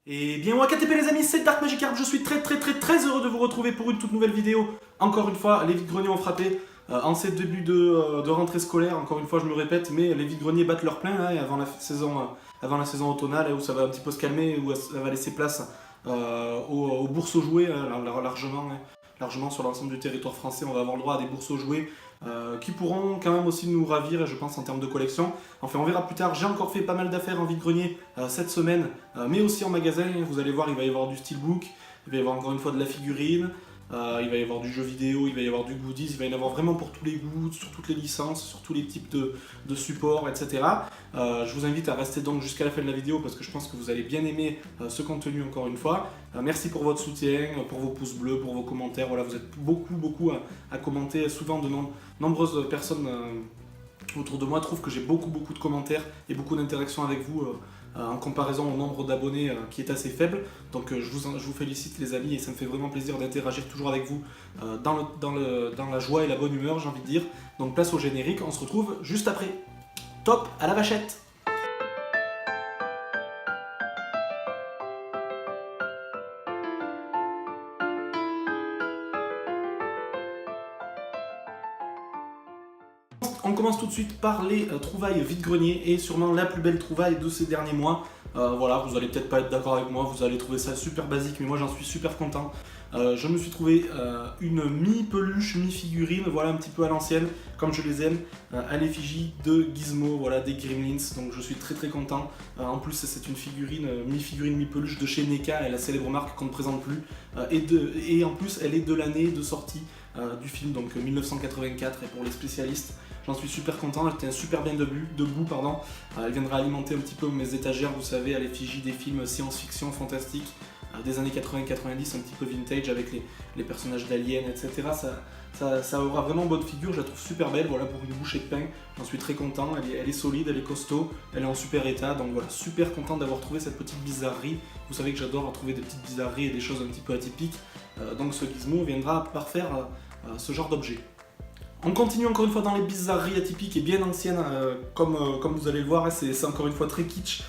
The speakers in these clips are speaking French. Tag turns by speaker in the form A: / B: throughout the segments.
A: Et bien moi KTP les amis, c'est Dark Magikarp, je suis très heureux de vous retrouver pour une toute nouvelle vidéo. Encore une fois, les vides-greniers ont frappé en ces débuts de rentrée scolaire, encore une fois je me répète, mais les vides-greniers battent leur plein hein, avant la saison automnale où ça va un petit peu se calmer, où ça va laisser place aux bourses aux jouets largement sur l'ensemble du territoire français. On va avoir le droit à des bourses aux jouets qui pourront quand même aussi nous ravir, je pense, en termes de collection. Enfin, on verra plus tard. J'ai encore fait pas mal d'affaires en vide-grenier cette semaine, mais aussi en magasin. Vous allez voir, il va y avoir du steelbook, il va y avoir encore une fois de la figurine, il va y avoir du jeu vidéo, il va y avoir du goodies, il va y en avoir vraiment pour tous les goûts, sur toutes les licences, sur tous les types de supports, etc. Je vous invite à rester donc jusqu'à la fin de la vidéo parce que je pense que vous allez bien aimer ce contenu encore une fois. Merci pour votre soutien, pour vos pouces bleus, pour vos commentaires. Voilà, vous êtes beaucoup à commenter. Souvent de nombreuses personnes autour de moi trouvent que j'ai beaucoup de commentaires et beaucoup d'interactions avec vous en comparaison au nombre d'abonnés qui est assez faible. Donc je vous félicite les amis et ça me fait vraiment plaisir d'interagir toujours avec vous dans la joie et la bonne humeur, j'ai envie de dire. Donc place au générique, on se retrouve juste après. Top, à la vachette! On commence tout de suite par les trouvailles vide-grenier et sûrement la plus belle trouvaille de ces derniers mois. Voilà, vous allez peut-être pas être d'accord avec moi, vous allez trouver ça super basique, mais moi j'en suis super content. Je me suis trouvé une mi-peluche, mi-figurine, voilà un petit peu à l'ancienne, comme je les aime, à l'effigie de Gizmo, voilà des Gremlins, donc je suis très content. En plus c'est une figurine, mi-peluche de chez NECA, la célèbre marque qu'on ne présente plus, et en plus elle est de l'année de sortie du film, donc 1984, et pour les spécialistes, j'en suis super content, elle tient super bien debout. Elle viendra alimenter un petit peu mes étagères, vous savez, à l'effigie des films science-fiction fantastiques des années 80-90, un petit peu vintage avec les personnages d'Alien, etc. Ça aura vraiment bonne figure, je la trouve super belle, voilà, pour une bouchée de pain, j'en suis très content, elle est solide, elle est costaud, elle est en super état, donc voilà, super content d'avoir trouvé cette petite bizarrerie. Vous savez que j'adore trouver des petites bizarreries et des choses un petit peu atypiques, donc ce Gizmo viendra parfaire ce genre d'objet. On continue encore une fois dans les bizarreries atypiques et bien anciennes, comme vous allez le voir, c'est encore une fois très kitsch.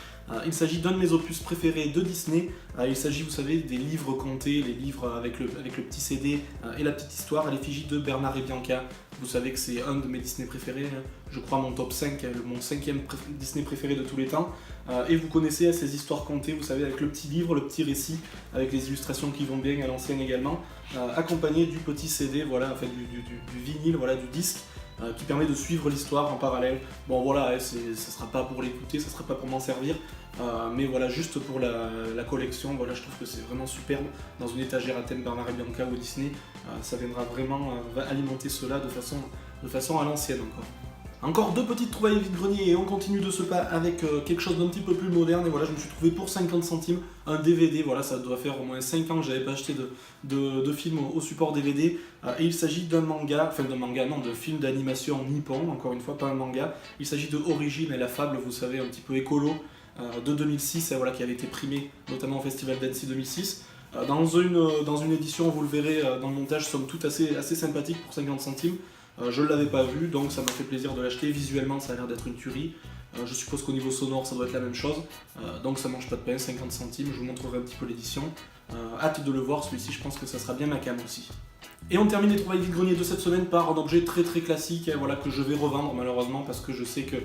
A: Il s'agit d'un de mes opus préférés de Disney. Il s'agit, vous savez, des livres contés, les livres avec le petit CD et la petite histoire à l'effigie de Bernard et Bianca. Vous savez que c'est un de mes Disney préférés, je crois mon top 5, mon 5e Disney préféré de tous les temps. Et vous connaissez ces histoires contées, vous savez, avec le petit livre, le petit récit, avec les illustrations qui vont bien à l'ancienne également, accompagné du petit CD, voilà, en fait, du vinyle, voilà, du disque, qui permet de suivre l'histoire en parallèle. Bon voilà, ça sera pas pour l'écouter, ça sera pas pour m'en servir, mais voilà, juste pour la collection, voilà, je trouve que c'est vraiment superbe. Dans une étagère à thème Bernard et Bianca ou Disney, ça viendra vraiment alimenter cela de façon à l'ancienne encore. Encore deux petites trouvailles vide-grenier et on continue de ce pas avec quelque chose d'un petit peu plus moderne. Et voilà, je me suis trouvé pour 50 centimes un DVD. Voilà, ça doit faire au moins 5 ans que j'avais pas acheté de film au support DVD. Et il s'agit d'un manga, de film d'animation nippon, encore une fois, pas un manga. Il s'agit de Origine et la fable, vous savez, un petit peu écolo, de 2006, voilà, qui avait été primé notamment au Festival d'Annecy 2006. Dans une édition, vous le verrez dans le montage, somme toute assez sympathique pour 50 centimes. Je ne l'avais pas vu, donc ça m'a fait plaisir de l'acheter. Visuellement, ça a l'air d'être une tuerie. Je suppose qu'au niveau sonore, ça doit être la même chose. Donc ça mange pas de pain, 50 centimes. Je vous montrerai un petit peu l'édition. Hâte de le voir, celui-ci, je pense que ça sera bien ma cam aussi. Et on termine les trouvailles vide-grenier de cette semaine par un objet très classique, voilà, que je vais revendre malheureusement parce que je sais que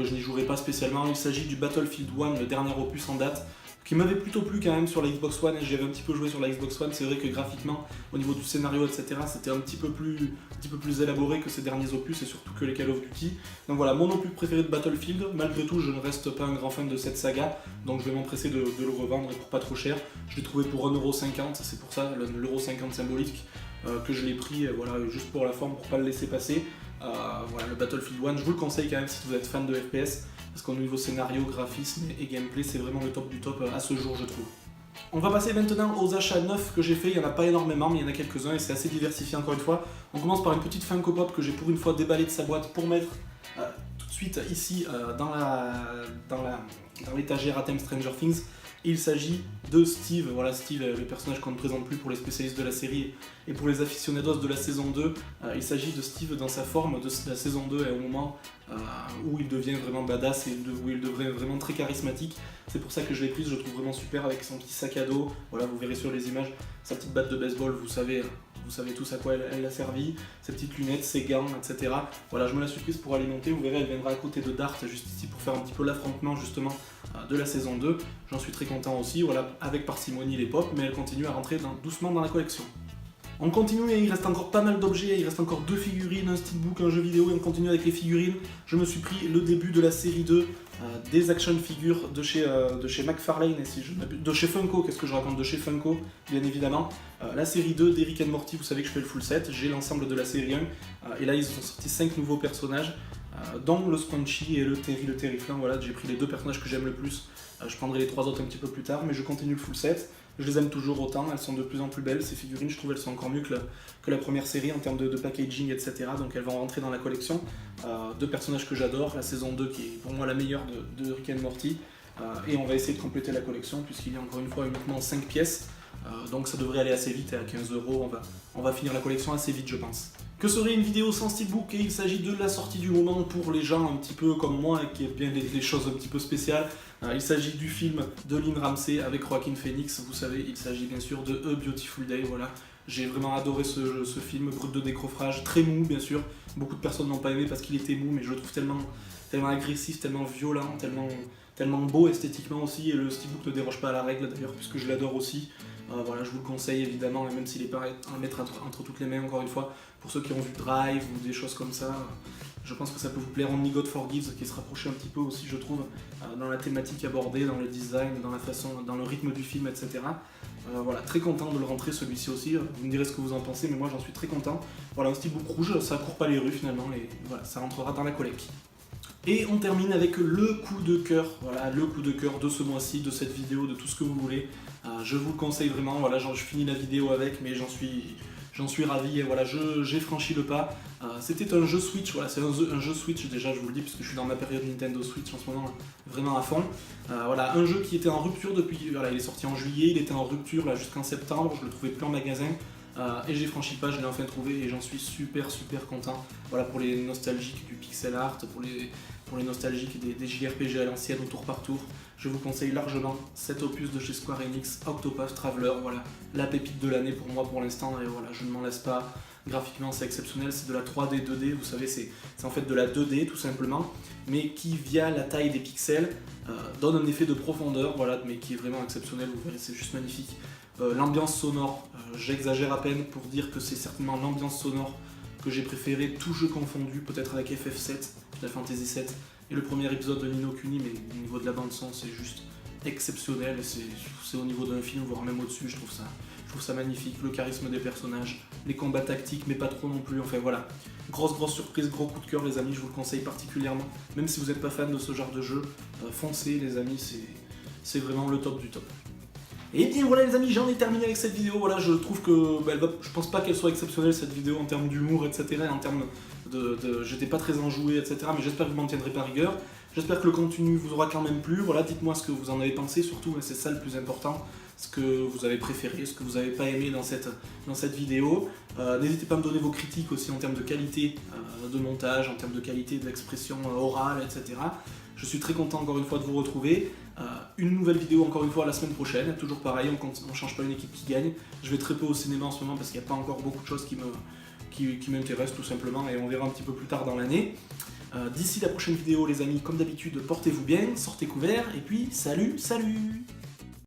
A: je n'y jouerai pas spécialement. Il s'agit du Battlefield 1, le dernier opus en date, qui m'avait plutôt plu quand même sur la Xbox One, et j'avais un petit peu joué sur la Xbox One. C'est vrai que graphiquement, au niveau du scénario, etc., c'était un petit peu plus élaboré que ces derniers opus, et surtout que les Call of Duty. Donc voilà, mon opus préféré de Battlefield. Malgré tout, je ne reste pas un grand fan de cette saga, donc je vais m'empresser de le revendre pour pas trop cher. Je l'ai trouvé pour 1,50€, c'est pour ça, l'1,50€ symbolique, que je l'ai pris, voilà, juste pour la forme, pour pas le laisser passer. Voilà, le Battlefield 1, je vous le conseille quand même si vous êtes fan de FPS, parce qu'au niveau scénario, graphisme et gameplay, c'est vraiment le top du top à ce jour, je trouve. On va passer maintenant aux achats neufs que j'ai fait. Il n'y en a pas énormément, mais il y en a quelques-uns et c'est assez diversifié encore une fois. On commence par une petite Funko Pop que j'ai pour une fois déballée de sa boîte pour mettre tout de suite ici dans l'étagère à thème Stranger Things. Il s'agit de Steve, voilà Steve, le personnage qu'on ne présente plus pour les spécialistes de la série et pour les aficionados de la saison 2. Il s'agit de Steve dans sa forme de la saison 2 et au moment où il devient vraiment badass et où il devient vraiment très charismatique. c'est pour ça que je l'ai prise, je le trouve vraiment super avec son petit sac à dos, voilà vous verrez sur les images, sa petite batte de baseball, vous savez tous à quoi elle a servi, ses petites lunettes, ses gants, etc. Voilà, je me la suis prise pour alimenter, vous verrez elle viendra à côté de Dart, juste ici pour faire un petit peu l'affrontement justement de la saison 2, j'en suis très content aussi, voilà, avec parcimonie les pop, mais elle continue à rentrer doucement dans la collection. On continue et il reste encore pas mal d'objets, il reste encore 2 figurines, un steelbook, un jeu vidéo et on continue avec les figurines. Je me suis pris le début de la série 2 des action figures de chez McFarlane, et si je de chez Funko, qu'est-ce que je raconte, de chez Funko, bien évidemment. La série 2 d'Eric and Morty, vous savez que je fais le full set, j'ai l'ensemble de la série 1, et là ils ont sorti 5 nouveaux personnages, dont le Squanchy et le Terriflant, voilà, j'ai pris les 2 personnages que j'aime le plus, je prendrai les 3 autres un petit peu plus tard, mais je continue le full set. Je les aime toujours autant, elles sont de plus en plus belles, ces figurines, je trouve elles sont encore mieux que la première série en termes de packaging, etc. Donc elles vont rentrer dans la collection. 2 personnages que j'adore, la saison 2 qui est pour moi la meilleure de Rick and Morty. Et on va essayer de compléter la collection puisqu'il y a encore une fois uniquement 5 pièces. Donc ça devrait aller assez vite, et à 15 €, on va finir la collection assez vite je pense. Que serait une vidéo sans steelbook? Et il s'agit de la sortie du moment pour les gens un petit peu comme moi et qui aiment bien les choses un petit peu spéciales. Il s'agit du film de Lynn Ramsey avec Joaquin Phoenix, vous savez, il s'agit bien sûr de A Beautiful Day, voilà. J'ai vraiment adoré ce film, brut de décoffrage, très mou bien sûr. Beaucoup de personnes n'ont pas aimé parce qu'il était mou, mais je le trouve tellement agressif, tellement violent, tellement beau esthétiquement aussi, et le steelbook ne déroge pas à la règle d'ailleurs, puisque je l'adore aussi. Voilà, je vous le conseille évidemment, et même s'il n'est pas à mettre entre toutes les mains, encore une fois, pour ceux qui ont vu Drive ou des choses comme ça, je pense que ça peut vous plaire. Only God Forgives, qui se rapprochait un petit peu aussi, je trouve, dans la thématique abordée, dans le design, dans la façon, dans le rythme du film, etc. Voilà, très content de le rentrer celui-ci aussi, vous me direz ce que vous en pensez, mais moi j'en suis très content. Voilà, un steelbook rouge, ça court pas les rues finalement, et voilà, ça rentrera dans la collecte. Et on termine avec le coup de cœur, voilà, le coup de cœur de ce mois-ci, de cette vidéo, de tout ce que vous voulez. Je vous le conseille vraiment, voilà, je finis la vidéo avec, mais j'en suis ravi, et voilà, j'ai franchi le pas. C'était un jeu Switch, voilà, c'est un jeu Switch déjà, je vous le dis, puisque je suis dans ma période Nintendo Switch en ce moment, vraiment à fond. Voilà, un jeu qui était en rupture depuis, voilà, il est sorti en juillet, il était en rupture là jusqu'en septembre, je le trouvais plus en magasin. Et j'ai franchi le pas, je l'ai enfin trouvé et j'en suis super content. Voilà, pour les nostalgiques du pixel art, pour les nostalgiques des JRPG à l'ancienne au tour par tour, je vous conseille largement cet opus de chez Square Enix, Octopath Traveler, voilà, la pépite de l'année pour moi pour l'instant, et voilà, je ne m'en lasse pas. Graphiquement c'est exceptionnel, c'est de la 3D 2D, vous savez, c'est en fait de la 2D tout simplement, mais qui via la taille des pixels donne un effet de profondeur, voilà, mais qui est vraiment exceptionnel, vous verrez, c'est juste magnifique. L'ambiance sonore, j'exagère à peine pour dire que c'est certainement l'ambiance sonore que j'ai préférée, tout jeu confondu, peut-être avec FF7, Final Fantasy 7 et le premier épisode de Ni no Kuni, mais au niveau de la bande son c'est juste exceptionnel, c'est au niveau d'un film, voire même au-dessus, je trouve ça magnifique, le charisme des personnages, les combats tactiques, mais pas trop non plus, enfin voilà. Grosse surprise, gros coup de cœur les amis, je vous le conseille particulièrement, même si vous n'êtes pas fan de ce genre de jeu, foncez les amis, c'est vraiment le top du top. Et bien voilà les amis, j'en ai terminé avec cette vidéo, voilà, je trouve que, je pense pas qu'elle soit exceptionnelle cette vidéo en termes d'humour, etc., en termes j'étais pas très enjoué, etc., mais j'espère que vous m'en tiendrez pas rigueur, j'espère que le contenu vous aura quand même plu, voilà, dites-moi ce que vous en avez pensé, surtout, c'est ça le plus important, ce que vous avez préféré, ce que vous n'avez pas aimé dans cette vidéo, n'hésitez pas à me donner vos critiques aussi en termes de qualité de montage, en termes de qualité d'expression orale, etc., je suis très content encore une fois de vous retrouver. Une nouvelle vidéo encore une fois la semaine prochaine, toujours pareil, on ne change pas une équipe qui gagne. Je vais très peu au cinéma en ce moment parce qu'il n'y a pas encore beaucoup de choses qui m'intéressent tout simplement, et on verra un petit peu plus tard dans l'année. D'ici la prochaine vidéo les amis, comme d'habitude, portez-vous bien, sortez couverts, et puis salut